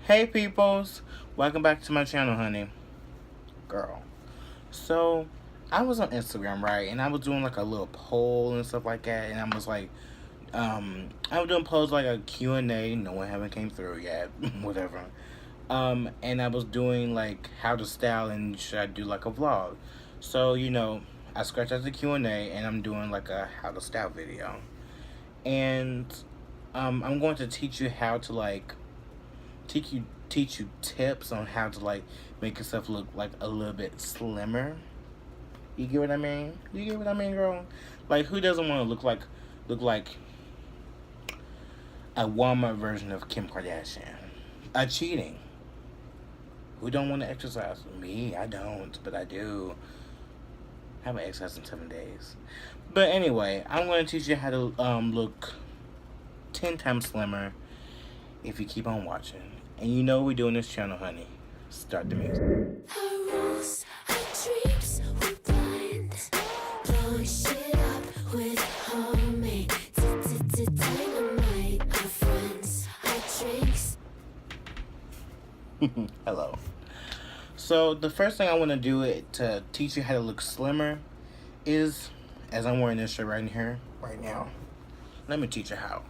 Hey peoples, welcome back to my channel, honey. Girl. So, I was on Instagram, right? And I was doing like a little poll and stuff like that. And I was like, I was doing polls like a Q&A. No one haven't came through yet. Whatever. And I was doing like how to style and should I do like a vlog. So, I scratched out the Q&A and I'm doing like a how to style video. And I'm going to teach you how to like teach you tips on how to like make yourself look like a little bit slimmer. You get what I mean? You get what I mean, girl? Like who doesn't want to look like a Walmart version of Kim Kardashian? A cheating. Who don't want to exercise? Me, I don't, but I do. I haven't exercised in 7 days. But anyway, I'm going to teach you how to look 10 times slimmer if you keep on watching. And you know what we do on this channel, honey. Start the music. Our rules, our dreams, we're blind. Blowing shit up with homemade dynamite. Our friends, our drinks. Hello. So the first thing I want to do to teach you how to look slimmer is, as I'm wearing this shirt right here, right now. Let me teach you how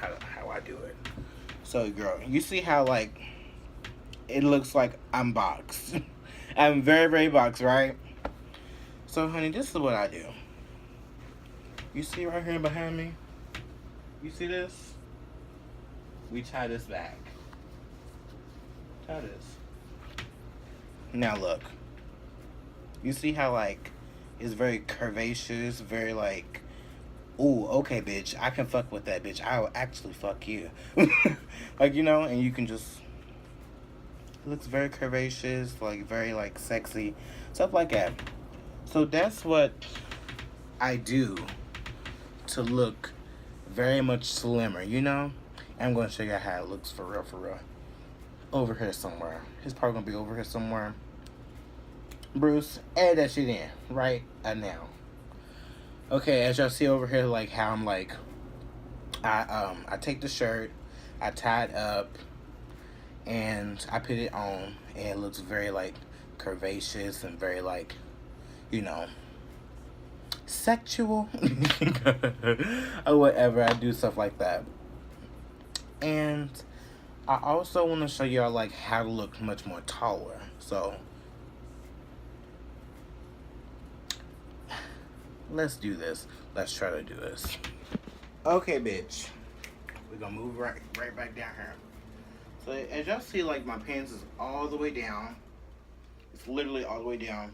I do it. So, girl, you see how like it looks like I'm boxed. I'm very, very boxed, right? So, honey, this is what I do. You see right here behind me? You see this? We tie this back. Tie this. Now look. You see how like it's very curvaceous, very like, ooh, okay, bitch, I can fuck with that, bitch. I will actually fuck you. Like, and you can just, it looks very curvaceous, like very like sexy, stuff like that. So that's what I do to look very much slimmer, I'm going to show you how it looks for real, for real. Over here somewhere. It's probably going to be over here somewhere. Bruce, add that shit in right now. Okay, as y'all see over here, like how I'm like, I take the shirt, I tie it up, and I put it on, and it looks very like curvaceous and very like, sexual or whatever. I do stuff like that. And I also want to show y'all like how to look much more taller. So let's do this. Let's try to do this. Okay, bitch. We're gonna move right back down here. So as y'all see, like my pants is all the way down. It's literally all the way down.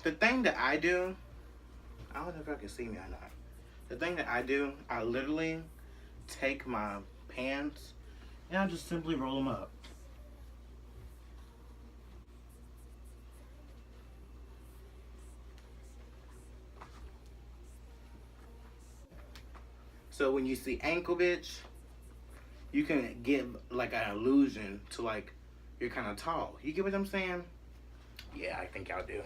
The thing that I do, I don't know if y'all can see me or not. The thing that I do, I literally take my pants and I just simply roll them up. So when you see ankle, bitch, you can get like an illusion to like you're kind of tall. You get what I'm saying? Yeah, I think y'all do.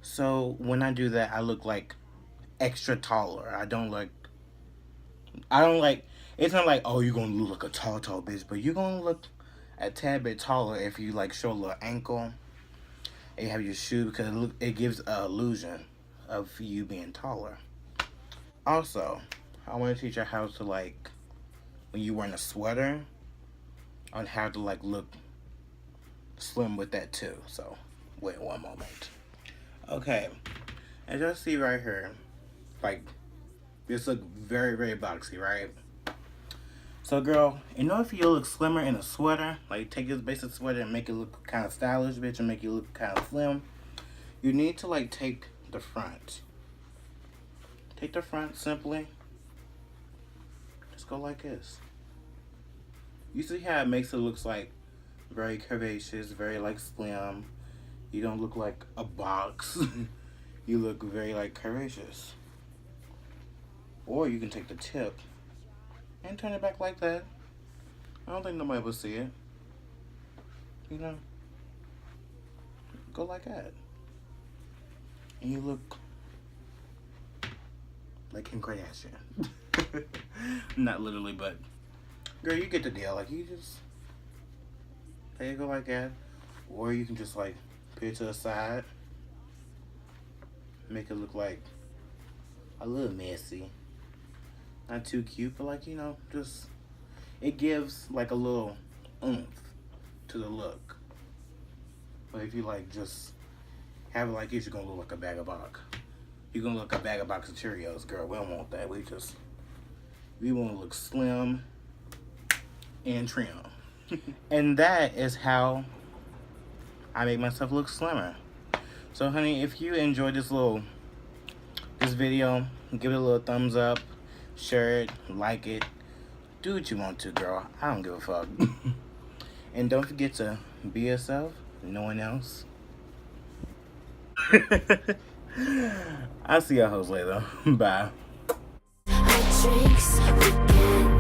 So when I do that, I look like extra taller. I don't like, it's not like, oh, you're gonna look like a tall bitch, but you're gonna look a tad bit taller if you like show a little ankle and you have your shoe, because it gives an illusion of you being taller. Also, I want to teach you how to like, when you're wearing a sweater, on how to like look slim with that too. So wait one moment. Okay, as y'all see right here, like this look very, very boxy, right? So girl, if you look slimmer in a sweater, like take this basic sweater and make it look kind of stylish, bitch, and make you look kind of slim, you need to like take the front. Take the front simply. Just go like this. You see how it makes it looks like very curvaceous, very like slim. You don't look like a box. You look very like curvaceous. Or you can take the tip and turn it back like that. I don't think nobody will see it. Go like that. And you look like Kim Kardashian. Not literally, but girl, you get the deal. Like you just There you go, like that. Or you can just like put it to the side. Make it look like a little messy. Not too cute, but like, you know, just it gives like a little oomph to the look. But if you like just have it like this, you're gonna look like a bag of box. You're gonna look like a bag of box of Cheerios, girl. We don't want that. We want to look slim and trim. And that is how I make myself look slimmer. So honey, if you enjoyed this video, give it a little thumbs up, share it, like it, do what you want to, girl. I don't give a fuck. And don't forget to be yourself, no one else. I'll see y'all hoes later. Bye. Our drinks, we get